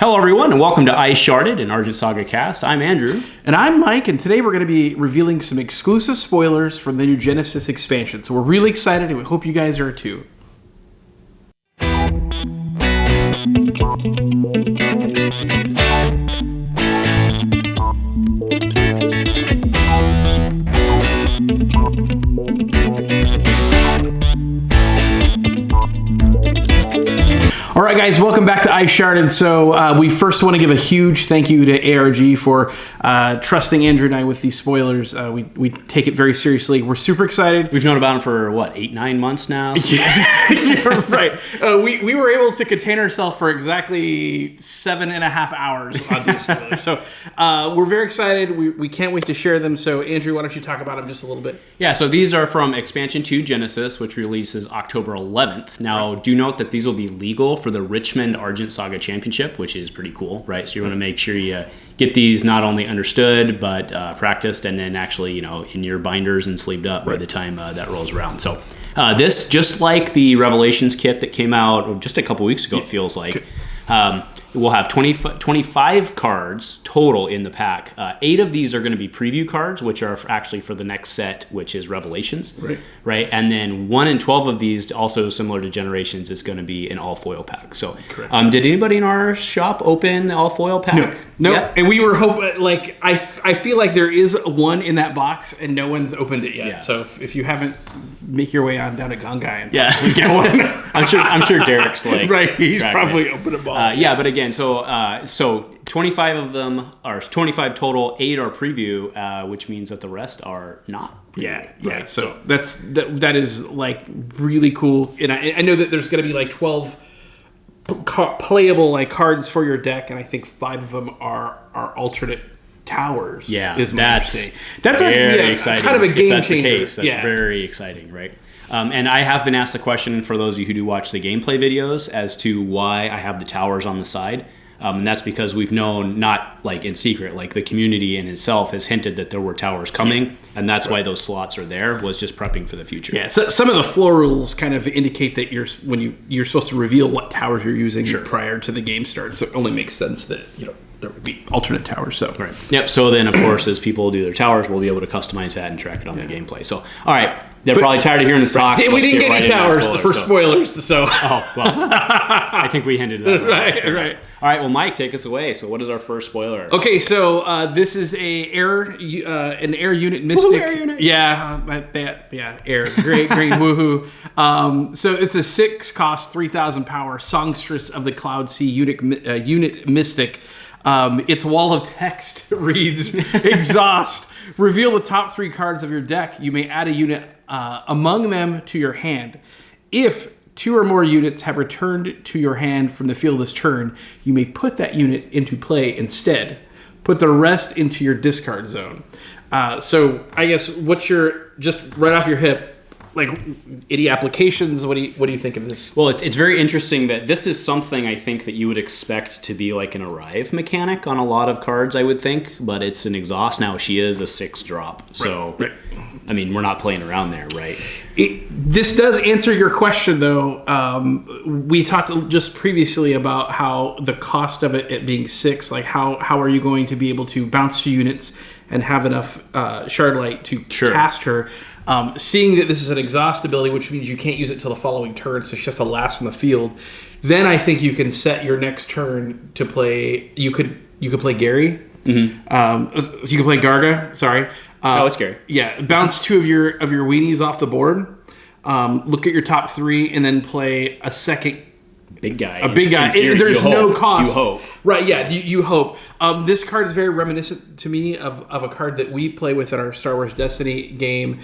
Hello, everyone, and welcome to Sharded, an Argent Saga cast. I'm Andrew. And I'm Mike, and today we're going to be revealing some exclusive spoilers from the new Genesis expansion. So we're really excited, and we hope you guys are too. All right, guys, welcome back to Sharded. So we first want to give a huge thank you to ARG for trusting Andrew and I with these spoilers. We take it very seriously. We're super excited. We've known about him for, 8-9 months now? Yeah, right. We were able to contain ourselves for exactly 7.5 hours on these spoilers. So we're very excited. We can't wait to share them. So, Andrew, why don't you talk about them just a little bit? Yeah, so these are from Expansion 2 Genesis, which releases October 11th. Now, do note that these will be legal for the Richmond Argent Saga Championship, which is pretty cool, right? So you want to make sure you get these not only understood, but practiced, and then actually, in your binders and sleeved up by the time that rolls around. So this, just like the Revelations kit that came out just a couple weeks ago, it feels like, we'll have 25 cards total in the pack. 8 of these are going to be preview cards, which are actually for the next set, which is Revelations. Right? And then 1 and 12 of these, also similar to Generations, is going to be an all-foil pack. So did anybody in our shop open the all-foil pack? No. Yeah? And we were hoping, I feel like there is one in that box, and no one's opened it yet. Yeah. So if you haven't, make your way on down to Gungai and get one. I'm sure Derek's right. He's probably opened a ball. But again, so 25 of them are 25 total. 8 are preview, which means that the rest are not preview. Yeah. Right? So that is really cool. And I know that there's going to be 12 playable cards for your deck, and I think 5 of them are alternate towers. Yeah, is that's very exciting. Kind of a game changer. The case, that's very exciting, right? And I have been asked the question, for those of you who do watch the gameplay videos, as to why I have the towers on the side. And that's because we've known, not in secret, the community in itself has hinted that there were towers coming, and that's why those slots are there, was just prepping for the future. Yeah, so some of the floor rules kind of indicate that you're supposed to reveal what towers you're using prior to the game starts. So it only makes sense that there would be alternate towers. So Yep. So then, of course, as people do their towers, we'll be able to customize that and track it on the gameplay. So, all right. They're probably tired of hearing us talk. We didn't get any towers for spoilers, so... Oh, well, I think we hinted that. Right. All right, well, Mike, take us away. So what is our first spoiler? Okay, so this is an air unit mystic. Woohoo, air unit. Yeah, air. Great, woohoo. So it's a 6 cost, 3,000 power Songstress of the Cloud Sea unit mystic. Its wall of text reads, exhaust. Reveal the top 3 cards of your deck. You may add a unit among them to your hand. If 2 or more units have returned to your hand from the field this turn, you may put that unit into play instead. Put the rest into your discard zone. So I guess what's your, just right off your hip, any applications? What do you think of this? Well, it's very interesting that this is something I think that you would expect to be an arrive mechanic on a lot of cards, I would think, but it's an exhaust. Now she is a 6 drop, so right. I mean, we're not playing around there, right? This does answer your question, though. We talked just previously about how the cost of it being 6, how are you going to be able to bounce 2 units and have enough shard light to cast her? Seeing that this is an exhaust ability, which means you can't use it till the following turn, so it's just the last in the field. Then I think you can set your next turn to play. You could play Gary. Mm-hmm. You could play Garga. Sorry. It's Gary. Yeah, bounce 2 of your weenies off the board. Look at your top 3, and then play a second. Big guy. A big guy. There's no cost. You hope. Right, yeah, you hope. This card is very reminiscent to me of a card that we play with in our Star Wars Destiny game,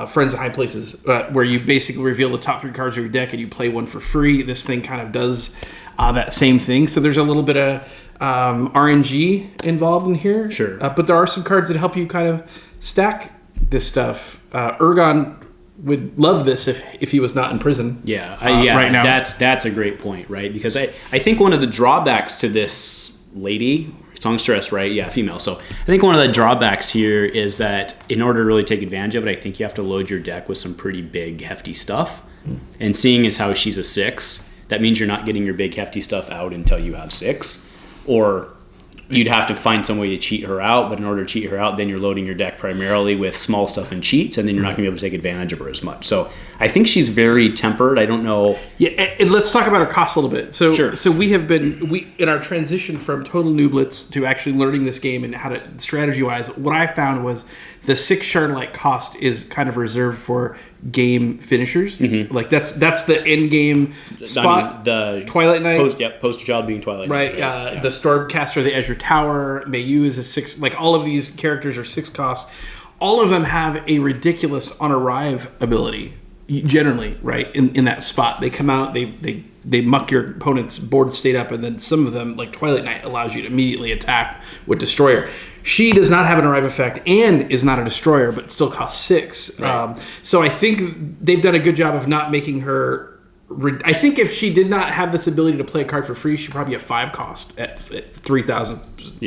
Friends at High Places, where you basically reveal the top 3 cards of your deck and you play one for free. This thing kind of does that same thing. So there's a little bit of RNG involved in here. Sure. But there are some cards that help you kind of stack this stuff. Ergon would love this if he was not in prison. Right now. That's a great point, right? Because I think one of the drawbacks to this lady, Songstress, right? Yeah, female. So I think one of the drawbacks here is that in order to really take advantage of it, I think you have to load your deck with some pretty big, hefty stuff. And seeing as how she's a 6, that means you're not getting your big, hefty stuff out until you have 6. or you'd have to find some way to cheat her out, but in order to cheat her out, then you're loading your deck primarily with small stuff and cheats, and then you're not going to be able to take advantage of her as much. So I think she's very tempered. I don't know. Yeah, and let's talk about her cost a little bit. So, Sure. So we in our transition from total nooblets to actually learning this game and how to strategy-wise, what I found was the 6 Sharded cost is kind of reserved for game finishers. Mm-hmm. Like that's the end game spot. The Twilight Knight. Poster child being Twilight Knight. Right. The Stormcaster, the Azure Tower, Mayu is a 6. Like all of these characters are 6 cost. All of them have a ridiculous on arrive ability. Generally, right in that spot, they come out, they muck your opponent's board state up, and then some of them, like Twilight Knight, allows you to immediately attack with Destroyer. She does not have an arrive effect and is not a destroyer, but still costs 6. Right. So I think they've done a good job of not making her. I think if she did not have this ability to play a card for free, she'd probably be a 5 cost at 3,000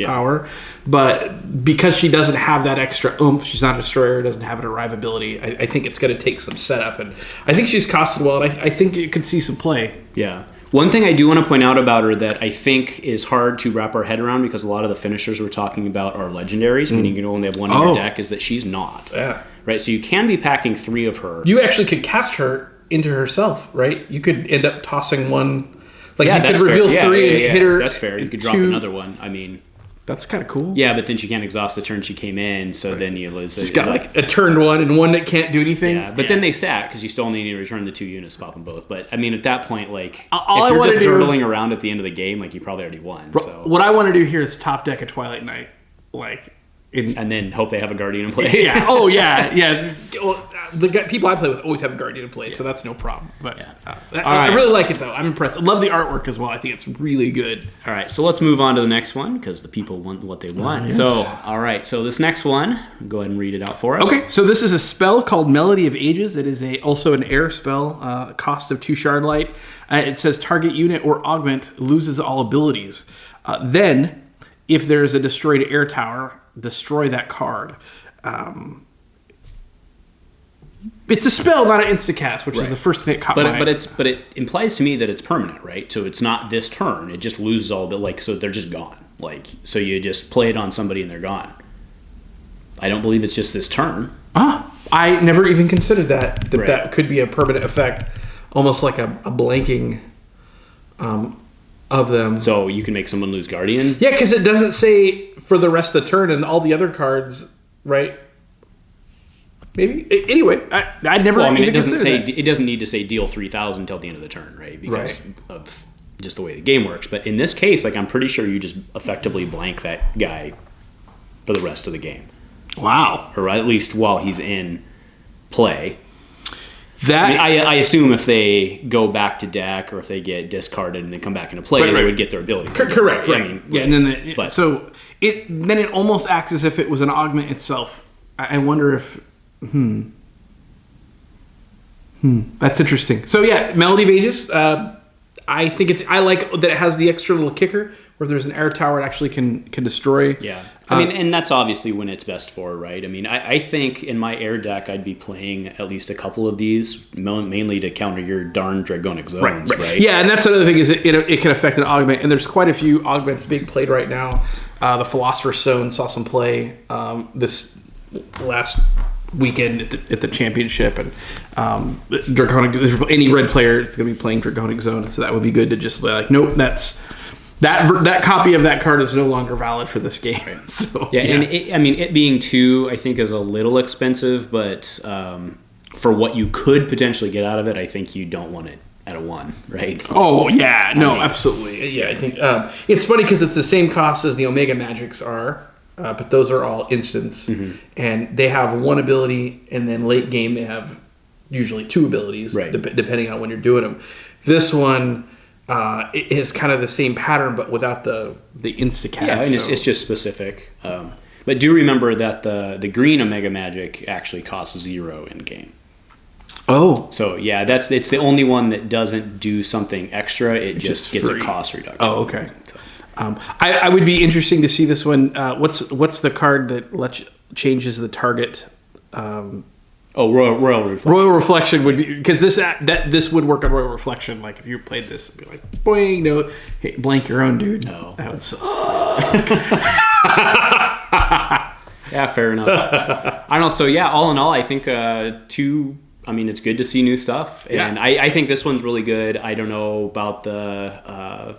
power. But because she doesn't have that extra oomph, she's not a destroyer, doesn't have an arrive ability, I think it's going to take some setup. And I think she's costed well, and I think you could see some play. Yeah. One thing I do want to point out about her that I think is hard to wrap our head around, because a lot of the finishers we're talking about are legendaries, meaning you can only have one in your deck, is that she's not. Yeah. Right? So you can be packing 3 of her. You actually could cast her into herself, right? You could end up tossing one. Like you could reveal 3 and hit her. That's fair. You could drop another one. I mean, that's kind of cool. Yeah, but then she can't exhaust the turn she came in, so then you lose. She's got like a turn 1 and one that can't do anything. Yeah, but then they stack because you still only need to return the 2 units, pop them both. But I mean, at that point, like if you're just dirtling around at the end of the game, like you probably already won. So what I want to do here is top deck a Twilight Knight, and then hope they have a Guardian in play. Yeah. Oh, yeah. Well, the people I play with always have a Guardian in play, so that's no problem. But I really like it, though. I'm impressed. I love the artwork as well. I think it's really good. All right, so let's move on to the next one, because the people want what they want. Yes. So, all right, so this next one, go ahead and read it out for us. Okay, so this is a spell called Melody of Ages. It is also an air spell, cost of 2 Shardlight. It says target unit or augment loses all abilities. Then, if there is a destroyed air tower, destroy that card. It's a spell, not an instacast, which is the first thing that caught my eye. But it implies to me that it's permanent, right? So it's not this turn; it just loses all the so they're just gone. So you just play it on somebody and they're gone. I don't believe it's just this turn. I never even considered that could be a permanent effect, almost like a blanking of them. So you can make someone lose Guardian? Yeah, because it doesn't say for the rest of the turn, and all the other cards, right? Maybe. Anyway, I never it doesn't say that. It doesn't need to say deal 3,000 until the end of the turn, right? Because of just the way the game works. But in this case, I'm pretty sure you just effectively blank that guy for the rest of the game. Wow. Or at least while he's in play. I assume if they go back to deck or if they get discarded and they come back into play, they would get their ability. Correct. Right. And then it almost acts as if it was an augment itself. I wonder if. That's interesting. So yeah, Melody of Ages. I think I like that it has the extra little kicker where if there's an air tower, it actually can destroy. Yeah. I mean, and that's obviously when it's best for, right? I mean, I think in my air deck, I'd be playing at least a couple of these, mainly to counter your darn Dragonic Zones, right? Yeah, and that's another thing is it can affect an augment, and there's quite a few augments being played right now. The Philosopher's Stone saw some play this last weekend at the championship, and Draconic. Any red player is going to be playing Dragonic Zone, so that would be good to just be like, nope, that copy of that card is no longer valid for this game. So and it being 2, I think is a little expensive, but for what you could potentially get out of it, I think you don't want it at a 1, right? Oh yeah, absolutely. Yeah, I think it's funny because it's the same cost as the Omega Magics are. But those are all instants, and they have 1 ability, and then late game they have usually 2 abilities, depending on when you're doing them. This one is kind of the same pattern, but without the instacast. Yeah, and it's just specific. But do remember that the green Omega Magic actually costs 0 in game. Oh, so yeah, it's the only one that doesn't do something extra. It just gets a cost reduction. Oh, okay. So. I would be interesting to see this one. What's the card that changes the target Oh, Royal Reflection. Royal Reflection would be, because this would work on Royal Reflection. Like if you played this, it'd be like, boing, no, hey, blank your own, dude. No. That would suck. Yeah, fair enough. I don't know. So yeah, all in all, I think it's good to see new stuff, and I think this one's really good. I don't know about the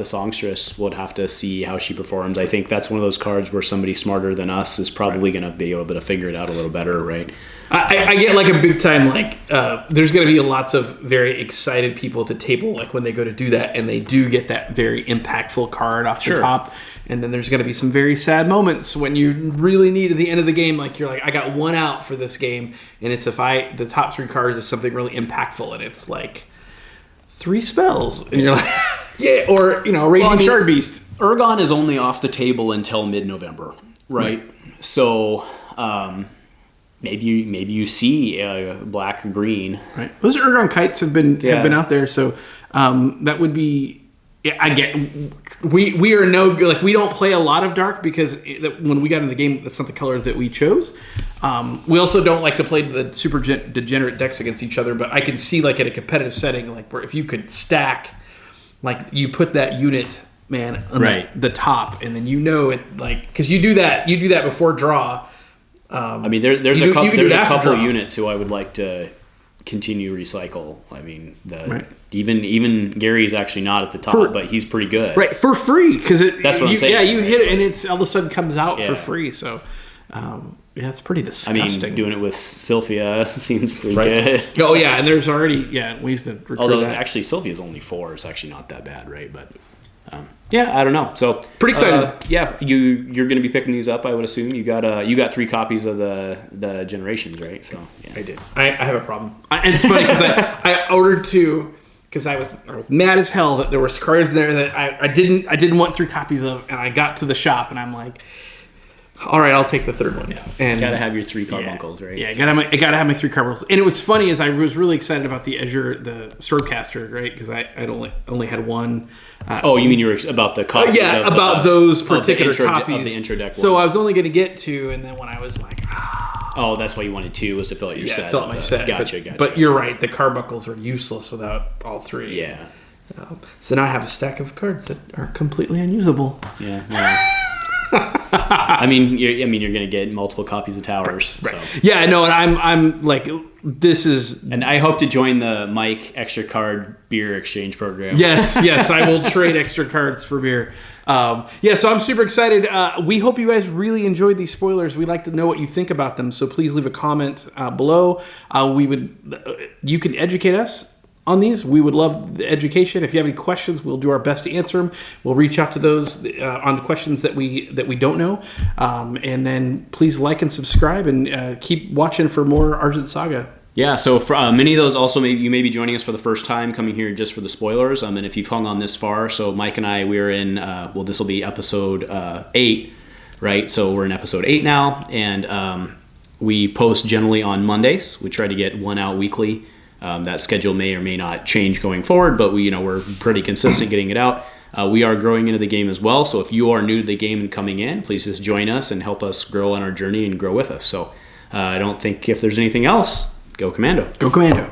Songstress. We'll have to see how she performs. I think that's one of those cards where somebody smarter than us is probably going to be able to figure it out a little better, right? I get like a big time, like there's going to be lots of very excited people at the table, like when they go to do that, and they do get that very impactful card off the top. And then there's going to be some very sad moments when you really need at the end of the game, like you're like, I got one out for this game, and it's the top 3 cards is something really impactful, and it's like 3 spells, and you're like, yeah, or Raging Shard Beast. Urgon is only off the table until mid-November, right? So maybe you see black or green. Right. Those Urgon kites have been out there, so that would be. I get we are we don't play a lot of dark because when we got in the game, that's not the color that we chose. We also don't like to play the super degenerate decks against each other, but I can see like in a competitive setting, like where if you could stack, like you put that unit, man, on the top, and then it like because you do that before draw. There's a couple units who I would like to continue recycle. I mean, even Gary's actually not at the top, but he's pretty good. Right, for free, because that's what I'm saying. Yeah, you hit it, and it's all of a sudden comes out for free. So, it's pretty disgusting. I mean, doing it with Sylphia seems pretty good. Oh yeah, and there's already ways to recruit. Although actually Sylphia's only 4, it's actually not that bad, right? But I don't know. So pretty excited. You're going to be picking these up, I would assume. You got 3 copies of the Generations, right? So yeah. I did. I have a problem, and it's funny because I ordered 2 because I was mad as hell that there were cards there that I didn't want 3 copies of, and I got to the shop and I'm like, all right, I'll take the 3rd one. Yeah. And you gotta have your 3 carbuncles, right? Yeah, I gotta have my 3 carbuncles. And it was funny is I was really excited about the Azure, the Swordcaster, right? Because I'd only had 1. You mean you were about the copies? About those particular copies of the intro deck. So I was only going to get 2, and then when I was like, oh, that's why you wanted 2 was to fill out your set. Fill out my set. Gotcha. But you're right, the carbuncles are useless without all 3. Yeah. So now I have a stack of cards that are completely unusable. Yeah. I mean, you're going to get multiple copies of Towers. Right. So. Yeah, no, and I'm like, this is... And I hope to join the Mike extra card beer exchange program. Yes, I will trade extra cards for beer. So I'm super excited. We hope you guys really enjoyed these spoilers. We'd like to know what you think about them, so please leave a comment below. You can educate us on these. We would love the education. If you have any questions, we'll do our best to answer them. We'll reach out to those on the questions that we don't know. And then please like and subscribe and keep watching for more Argent Saga. Yeah, so for many of those also, you may be joining us for the first time, coming here just for the spoilers. And if you've hung on this far, so Mike and I, we're in, this will be episode 8, right? So we're in episode 8 now, and we post generally on Mondays. We try to get 1 out weekly. That schedule may or may not change going forward, but we're pretty consistent getting it out. We are growing into the game as well, so if you are new to the game and coming in, please just join us and help us grow on our journey and grow with us. So I don't think if there's anything else, go Commando. Go Commando.